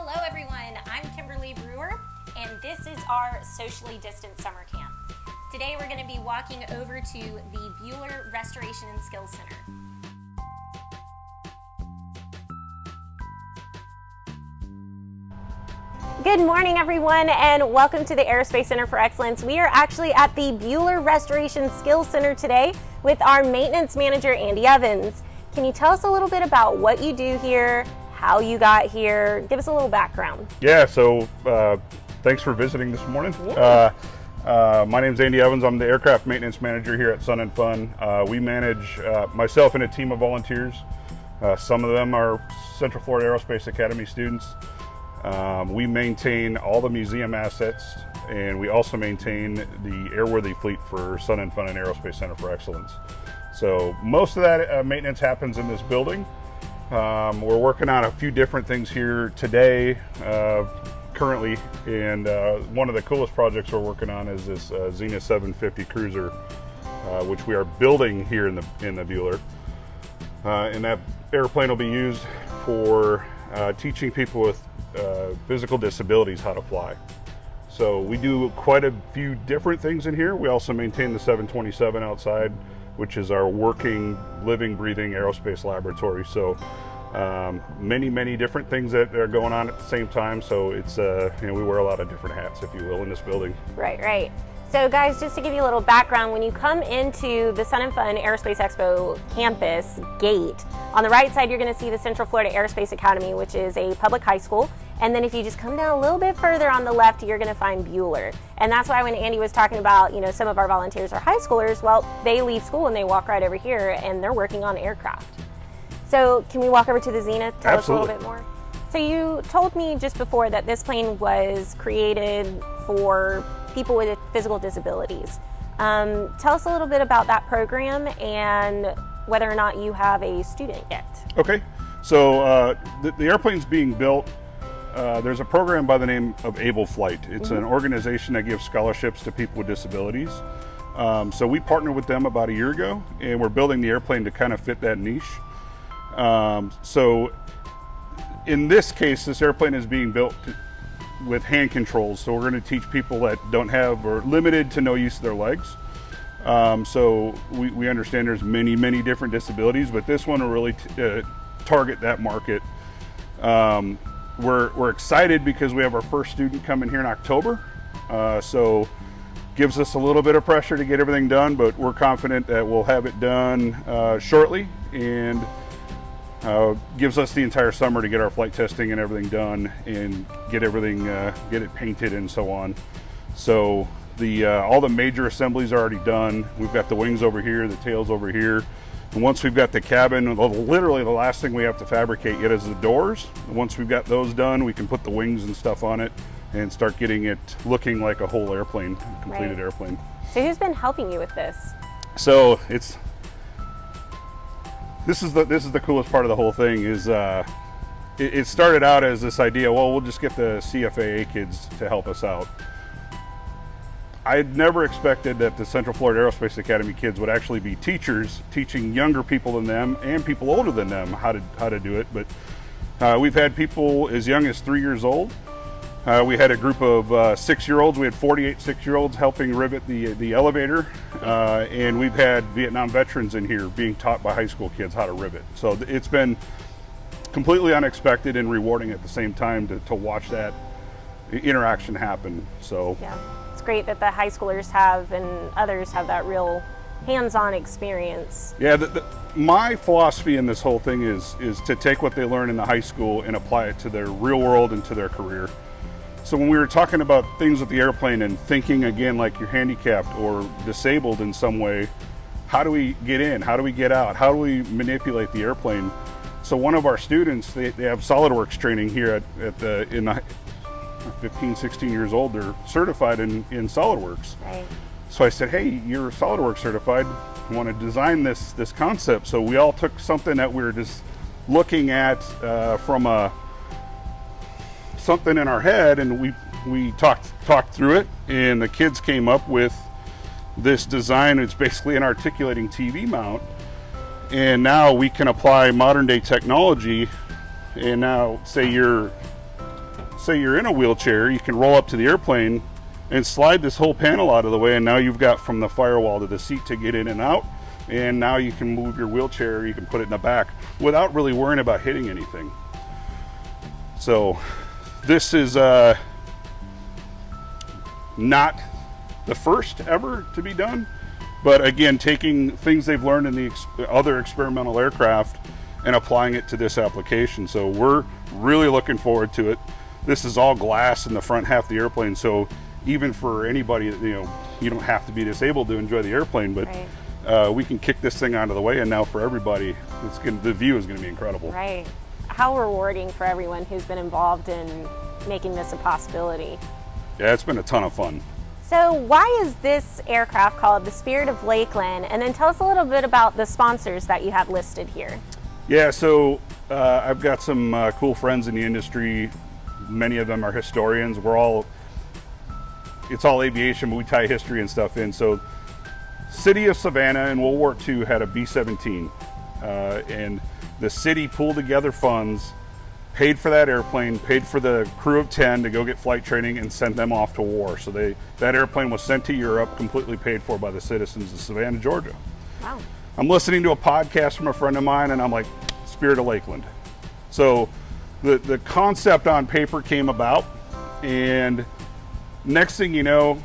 Hello everyone, I'm Kimberly Brewer, and this is our socially distant summer camp. Today we're going to be walking over to the Buehler Restoration and Skills Center. Good morning everyone, and welcome to the Aerospace Center for Excellence. We are actually at the Buehler Restoration Skills Center today with our maintenance manager, Andy Ovans. Can you tell us a little bit about what you do here, how you got here? Give us a little background. Yeah, so thanks for visiting this morning. Yeah. My name's Andy Ovans. I'm the aircraft maintenance manager here at Sun and Fun. We manage, myself and a team of volunteers. Some of them are Central Florida Aerospace Academy students. We maintain all the museum assets, and we also maintain the airworthy fleet for Sun and Fun and Aerospace Center for Excellence. So most of that maintenance happens in this building. We're working on a few different things here today, currently, and one of the coolest projects we're working on is this Zenith 750 cruiser, which we are building here in the Buehler. And that airplane will be used for teaching people with physical disabilities how to fly. So we do quite a few different things in here. We also maintain the 727 outside, which is our working, living, breathing aerospace laboratory. So many different things that are going on at the same time. So it's, we wear a lot of different hats, if you will, in this building. Right. So guys, just to give you a little background, when you come into the Sun and Fun Aerospace Expo campus gate, on the right side you're going to see the Central Florida Aerospace Academy, which is a public high school. And then if you just come down a little bit further on the left, you're going to find Buehler. And that's why when Andy was talking about, some of our volunteers are high schoolers, well, they leave school and they walk right over here and they're working on aircraft. So can we walk over to the Zenith? Tell Absolutely. us a little bit more. So you told me just before that this plane was created for people with physical disabilities. Tell us a little bit about that program and whether or not you have a student yet. Okay, so the airplane's being built. There's a program by the name of Able Flight. It's an organization that gives scholarships to people with disabilities. So we partnered with them about a year ago, and we're building the airplane to kind of fit that niche. So in this case, this airplane is being built with hand controls. So we're going to teach people that don't have or limited to no use of their legs. So we understand there's many different disabilities, but this one will really target that market. We're excited because we have our first student coming here in October. So gives us a little bit of pressure to get everything done, but we're confident that we'll have it done shortly, and gives us the entire summer to get our flight testing and everything done and get everything, get it painted and so on. So all the major assemblies are already done. We've got the wings over here, the tails over here. And once we've got the cabin, literally the last thing we have to fabricate yet is the doors. And once we've got those done, we can put the wings and stuff on it and start getting it looking like a whole airplane, a completed airplane. So who's been helping you with this? So this is the coolest part of the whole thing is it started out as this idea, well, we'll just get the CFAA kids to help us out. I'd never expected that the Central Florida Aerospace Academy kids would actually be teachers teaching younger people than them and people older than them how to do it. But we've had people as young as 3 years old. We had a group of 6-year-olds. We had 48 6-year-olds helping rivet the elevator. And we've had Vietnam veterans in here being taught by high school kids how to rivet. So it's been completely unexpected and rewarding at the same time to watch that interaction happen. So yeah. It's great that the high schoolers have and others have that real hands-on experience. Yeah, my philosophy in this whole thing is to take what they learn in the high school and apply it to their real world and to their career. So when we were talking about things with the airplane and thinking again like you're handicapped or disabled in some way, how do we get in? How do we get out? How do we manipulate the airplane? So one of our students, they have SolidWorks training here in the 15, 16 years old, they're certified in SolidWorks. Right. So I said, hey, you're SolidWorks certified, you want to design this concept. So we all took something that we were just looking at from something in our head, and we talked through it, and the kids came up with this design. It's basically an articulating TV mount, and now we can apply modern day technology. And now say you're say you're in a wheelchair, you can roll up to the airplane and slide this whole panel out of the way, and now you've got from the firewall to the seat to get in and out, and now you can move your wheelchair, you can put it in the back without really worrying about hitting anything. So this is not the first ever to be done, but again, taking things they've learned in the other experimental aircraft and applying it to this application. So we're really looking forward to it. This is all glass in the front half of the airplane, so even for anybody, you don't have to be disabled to enjoy the airplane, but right. We can kick this thing out of the way, and now for everybody, the view is going to be incredible. Right. How rewarding for everyone who's been involved in making this a possibility. Yeah, it's been a ton of fun. So why is this aircraft called the Spirit of Lakeland? And then tell us a little bit about the sponsors that you have listed here. Yeah, so I've got some cool friends in the industry. Many of them are historians. It's all aviation, but we tie history and stuff in. So City of Savannah in World War II had a B-17, and the city pulled together funds, paid for that airplane, paid for the crew of 10 to go get flight training, and sent them off to war. So that airplane was sent to Europe, completely paid for by the citizens of Savannah, Georgia. Wow. I'm listening to a podcast from a friend of mine, and I'm like, Spirit of Lakeland. So the concept on paper came about, and next thing you know,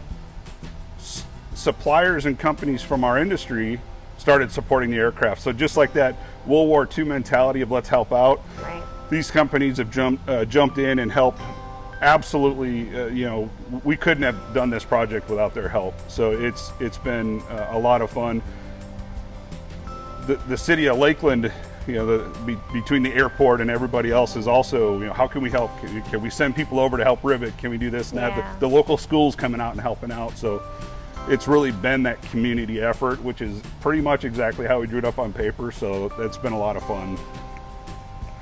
suppliers and companies from our industry started supporting the aircraft. So just like that World War II mentality of let's help out, right. These companies have jumped in and helped. Absolutely, we couldn't have done this project without their help. So it's been a lot of fun. The city of Lakeland, between the airport and everybody else is also, how can we help? Can we send people over to help rivet? Can we do this and that? The local schools coming out and helping out. So it's really been that community effort, which is pretty much exactly how we drew it up on paper. So that's been a lot of fun.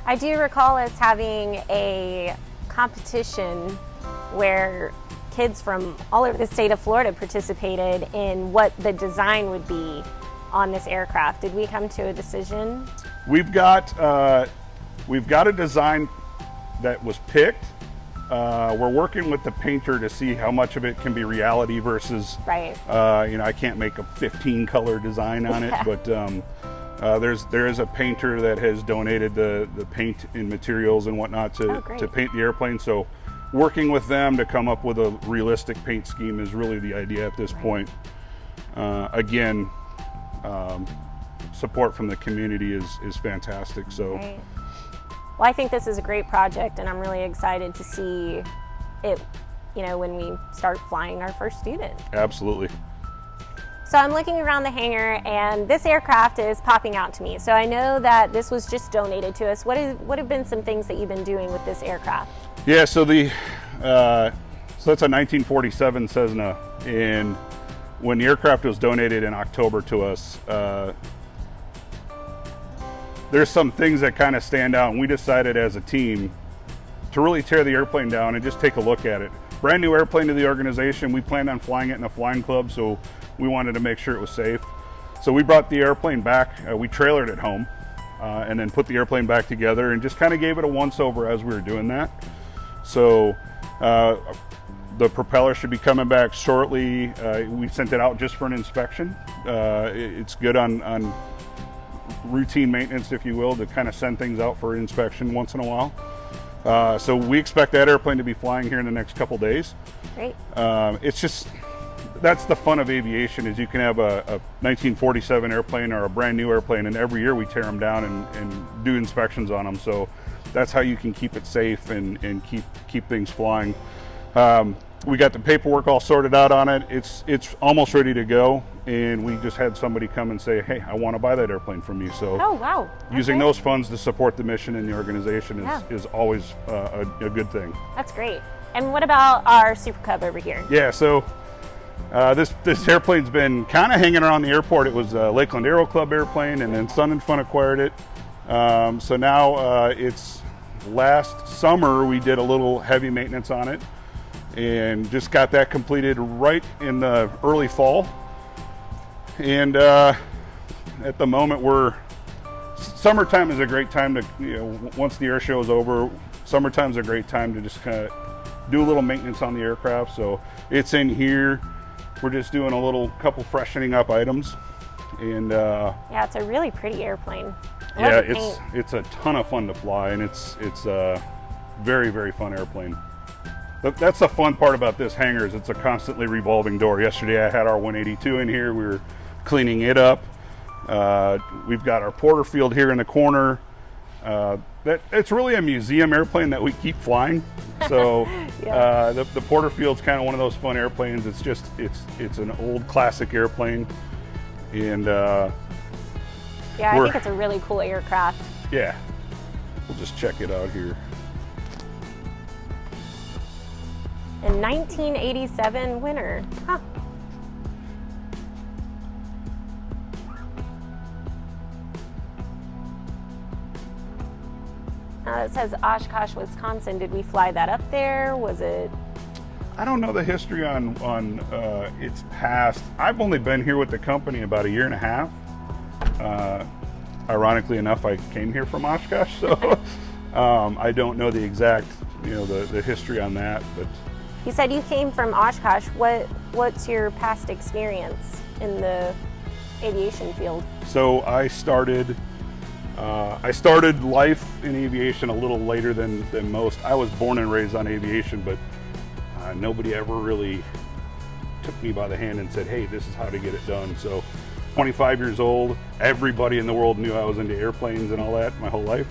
I do recall us having a competition where kids from all over the state of Florida participated in what the design would be on this aircraft. Did we come to a decision? We've got a design that was picked. We're working with the painter to see how much of it can be reality versus, right. I can't make a 15 color design on it, but there is a painter that has donated the paint and materials and whatnot to paint the airplane. So working with them to come up with a realistic paint scheme is really the idea at this point. Again, support from the community is fantastic. So, right. Well, I think this is a great project, and I'm really excited to see it, when we start flying our first student. Absolutely. So I'm looking around the hangar, and this aircraft is popping out to me. So I know that this was just donated to us. What have been some things that you've been doing with this aircraft? Yeah, so that's a 1947 Cessna, and when the aircraft was donated in October to us, there's some things that kind of stand out, and we decided as a team to really tear the airplane down and just take a look at it. Brand new airplane to the organization. We planned on flying it in a flying club, so we wanted to make sure it was safe. So we brought the airplane back, we trailered it home, and then put the airplane back together and just kind of gave it a once-over as we were doing that. So the propeller should be coming back shortly. We sent it out just for an inspection. It's good on routine maintenance, if you will, to kind of send things out for inspection once in a while. So we expect that airplane to be flying here in the next couple days. Great. It's just, that's the fun of aviation, is you can have a 1947 airplane or a brand new airplane, and every year we tear them down and do inspections on them. So that's how you can keep it safe and keep things flying. We got the paperwork all sorted out on it. It's almost ready to go, and we just had somebody come and say, hey, I want to buy that airplane from you. So oh, wow. Using those funds to support the mission and the organization is always a good thing. That's great. And what about our Super Cub over here? Yeah, so this airplane's been kind of hanging around the airport. It was a Lakeland Aero Club airplane, and then Sun and Fun acquired it. So now it's last summer we did a little heavy maintenance on it, and just got that completed right in the early fall. And at the moment summertime is a great time to, once the air show is over, summertime's a great time to just kind of do a little maintenance on the aircraft. So it's in here. We're just doing a couple freshening up items. And yeah, it's a really pretty airplane. Yeah, it's a ton of fun to fly, and it's a very, very fun airplane. That's the fun part about this hangar, is it's a constantly revolving door. Yesterday I had our 182 in here. We were cleaning it up. We've got our Porterfield here in the corner. It's really a museum airplane that we keep flying. So yeah. The Porterfield's kind of one of those fun airplanes. It's an old classic airplane, and yeah, I think it's a really cool aircraft. Yeah, we'll just check it out here. A 1987 winner. Huh. It says Oshkosh, Wisconsin. Did we fly that up there? Was it? I don't know the history on its past. I've only been here with the company about a year and a half. Ironically enough, I came here from Oshkosh, so I don't know the exact, the history on that. But you said you came from Oshkosh. What's your past experience in the aviation field? So I started life in aviation a little later than most. I was born and raised on aviation, but nobody ever really took me by the hand and said, hey, this is how to get it done. So 25 years old, everybody in the world knew I was into airplanes and all that my whole life.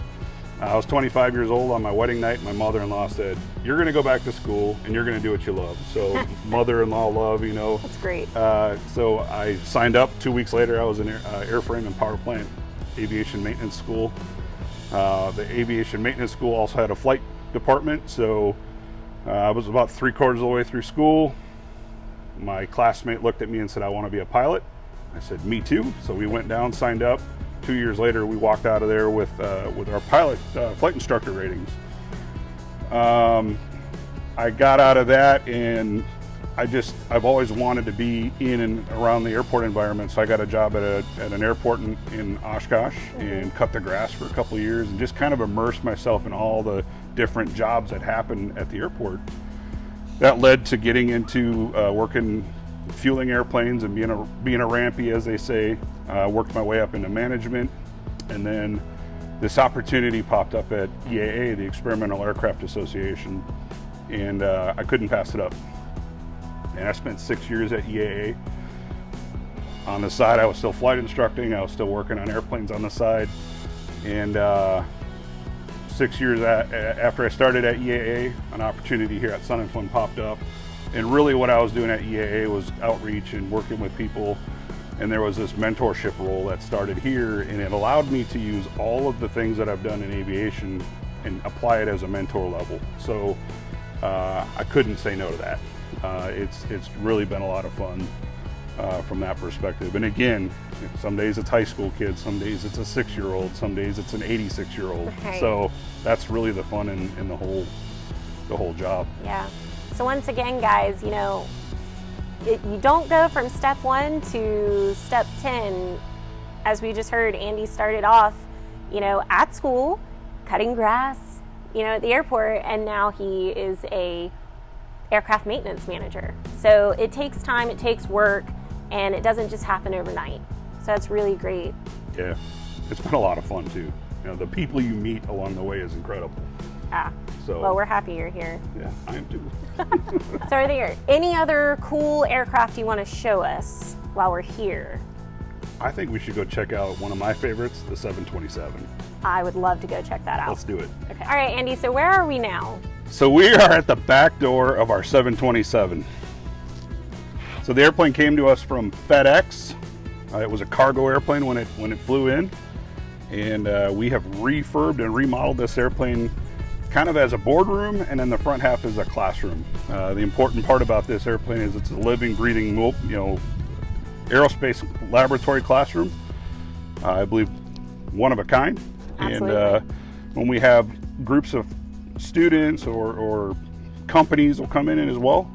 I was 25 years old on my wedding night. My mother-in-law said, you're going to go back to school and you're going to do what you love. So mother-in-law love, That's great. So I signed up. 2 weeks later, I was in airframe and power plant aviation maintenance school. The aviation maintenance school also had a flight department. So I was about 3/4 of the way through school. My classmate looked at me and said, I want to be a pilot. I said, me too. So we went down, signed up. 2 years later, we walked out of there with our pilot flight instructor ratings. I got out of that, and I've always wanted to be in and around the airport environment. So I got a job at an airport in Oshkosh and cut the grass for a couple of years and just kind of immersed myself in all the different jobs that happened at the airport. That led to getting into working fueling airplanes and being a rampy, as they say. Worked my way up into management, and then this opportunity popped up at EAA, the Experimental Aircraft Association, and I couldn't pass it up. And I spent 6 years at EAA. On the side, I was still flight instructing. I was still working on airplanes on the side, and 6 years after I started at EAA, an opportunity here at Sun and Fun popped up. And really what I was doing at EAA was outreach and working with people. And there was this mentorship role that started here, and it allowed me to use all of the things that I've done in aviation and apply it as a mentor level. So I couldn't say no to that. It's really been a lot of fun from that perspective. And again, some days it's high school kids, some days it's a 6-year-old, some days it's an 86-year-old. Right. So that's really the fun in the whole job. Yeah. So once again, guys, you don't go from step 1 to step 10. As we just heard, Andy started off, at school, cutting grass, at the airport, and now he is a aircraft maintenance manager. So it takes time, it takes work, and it doesn't just happen overnight. So that's really great. Yeah, it's been a lot of fun too. The people you meet along the way is incredible. Ah. So, well, we're happy you're here. Yeah, I am too. So are there any other cool aircraft you want to show us while we're here? I think we should go check out one of my favorites, the 727. I would love to go check that out. Let's do it. Okay. All right, Andy, so where are we now? So we are at the back door of our 727. So the airplane came to us from FedEx. It was a cargo airplane when it flew in. And we have refurbed and remodeled this airplane kind of as a boardroom, and then the front half is a classroom. The important part about this airplane is it's a living, breathing, aerospace laboratory classroom. I believe one of a kind. Absolutely. And when we have groups of students or companies will come in as well,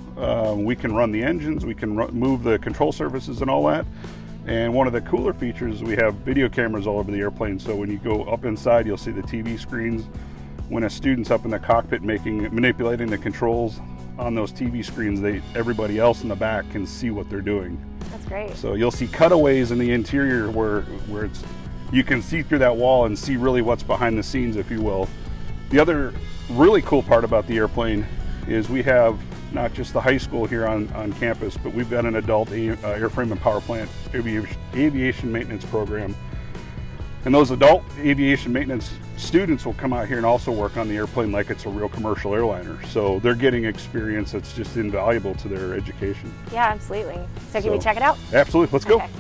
we can run the engines, we can move the control surfaces and all that. And one of the cooler features, we have video cameras all over the airplane. So when you go up inside, you'll see the TV screens when a student's up in the cockpit manipulating the controls on those TV screens, everybody else in the back can see what they're doing. That's great. So you'll see cutaways in the interior where you can see through that wall and see really what's behind the scenes, if you will. The other really cool part about the airplane is we have not just the high school here on campus, but we've got an adult airframe and power plant aviation maintenance program. And those adult aviation maintenance students will come out here and also work on the airplane like it's a real commercial airliner. So they're getting experience that's just invaluable to their education. Yeah, absolutely. So can we check it out? Absolutely, let's go. Okay.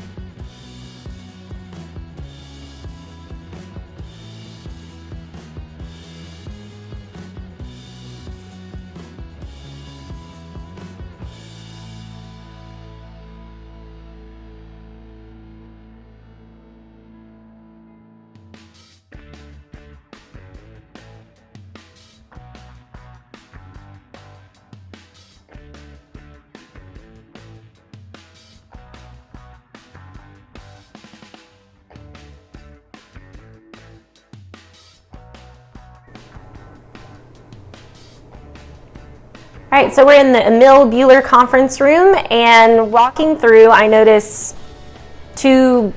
All right, so we're in the Emil Buehler conference room, and walking through, I notice 2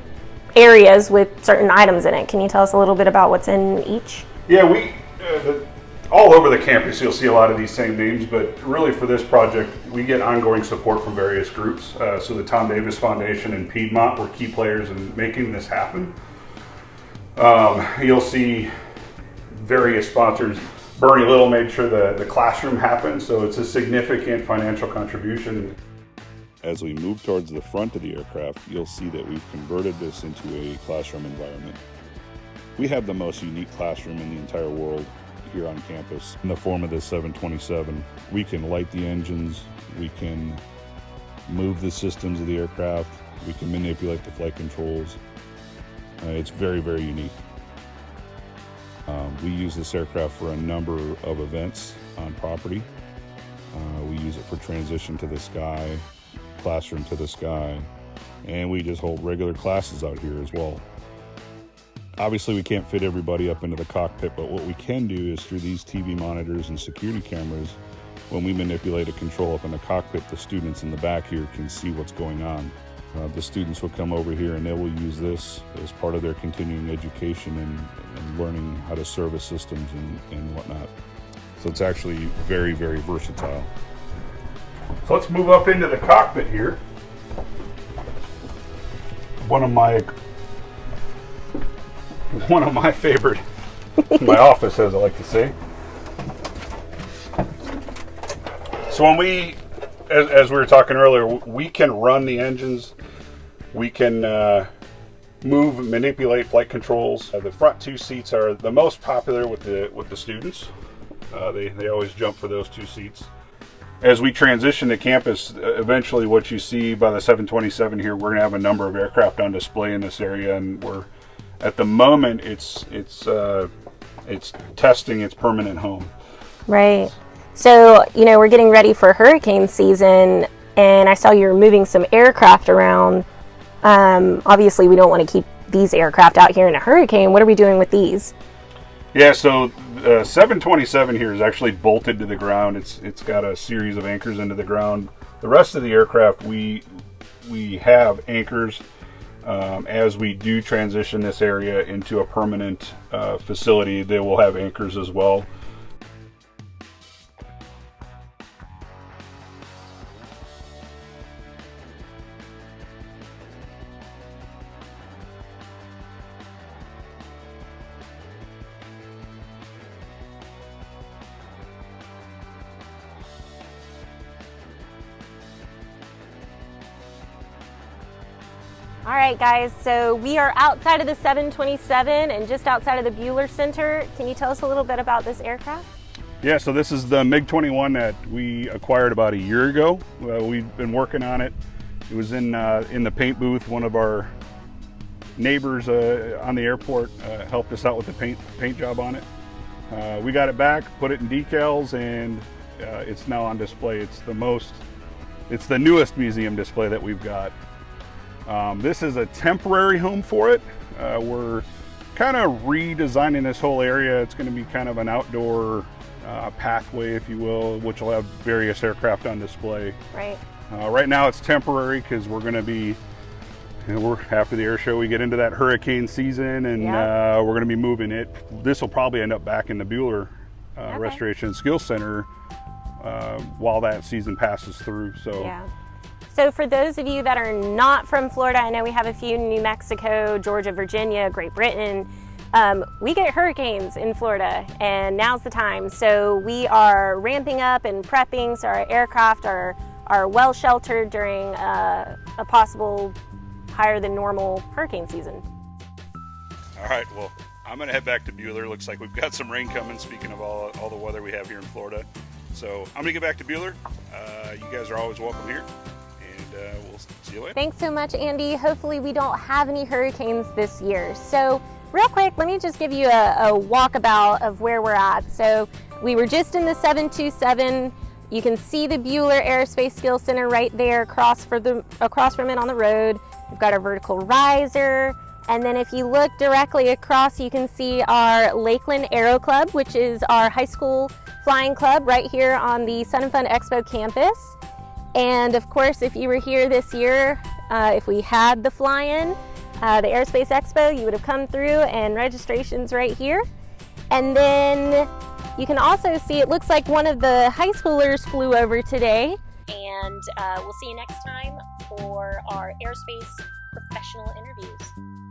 areas with certain items in it. Can you tell us a little bit about what's in each? Yeah, all over the campus you'll see a lot of these same names, but really for this project we get ongoing support from various groups. So the Tom Davis Foundation and Piedmont were key players in making this happen. You'll see various sponsors. Bernie Little made sure the classroom happened, so it's a significant financial contribution. As we move towards the front of the aircraft, you'll see that we've converted this into a classroom environment. We have the most unique classroom in the entire world here on campus in the form of this 727. We can light the engines, we can move the systems of the aircraft, we can manipulate the flight controls. It's very, very unique. We use this aircraft for a number of events on property. We use it for transition to the sky, classroom to the sky, and we just hold regular classes out here as well. Obviously we can't fit everybody up into the cockpit, but what we can do is through these TV monitors and security cameras, when we manipulate a control up in the cockpit, the students in the back here can see what's going on. The students will come over here and they will use this as part of their continuing education and learning how to service systems and whatnot. So it's actually very, very versatile. So let's move up into the cockpit here. One of my favorite, my office, as I like to say. So when as we were talking earlier, we can run the engines, we can manipulate flight controls. The front 2 seats are the most popular with the students. They always jump for those 2 seats. As we transition to campus, eventually what you see by the 727 here, we're going to have a number of aircraft on display in this area, and at the moment it's testing its permanent home. Right. So, we're getting ready for hurricane season, and I saw you're moving some aircraft around. Obviously, we don't want to keep these aircraft out here in a hurricane. What are we doing with these? Yeah, so the 727 here is actually bolted to the ground. It's got a series of anchors into the ground. The rest of the aircraft, we have anchors. As we do transition this area into a permanent facility, they will have anchors as well. All right, guys, so we are outside of the 727 and just outside of the Buehler Center. Can you tell us a little bit about this aircraft? Yeah, so this is the MiG-21 that we acquired about a year ago. We've been working on it. It was in the paint booth. One of our neighbors on the airport helped us out with the paint job on it. We got it back, put it in decals, and it's now on display. It's the newest museum display that we've got. This is a temporary home for it. We're kind of redesigning this whole area. It's going to be kind of an outdoor pathway, if you will, which will have various aircraft on display. Right. Right now it's temporary because we're going to be, after the air show, we get into that hurricane season, and we're going to be moving it. This will probably end up back in the Buehler Restoration and Skills Center while that season passes through. So. Yeah. So for those of you that are not from Florida, I know we have a few in New Mexico, Georgia, Virginia, Great Britain. We get hurricanes in Florida, and now's the time. So we are ramping up and prepping so our aircraft are well sheltered during a possible higher than normal hurricane season. All right, well, I'm going to head back to Buehler. Looks like we've got some rain coming, speaking of all the weather we have here in Florida. So I'm going to get back to Buehler. You guys are always welcome here, and we'll see you later. Thanks so much, Andy. Hopefully we don't have any hurricanes this year. So real quick, let me just give you a walkabout of where we're at. So we were just in the 727. You can see the Buehler Aerospace Skills Center right there across from it on the road. We've got our vertical riser. And then if you look directly across, you can see our Lakeland Aero Club, which is our high school flying club right here on the Sun and Fun Expo campus. And of course, if you were here this year, if we had the fly-in, the Aerospace Expo, you would have come through, and registration's right here. And then you can also see, it looks like one of the high schoolers flew over today. And we'll see you next time for our aerospace professional interviews.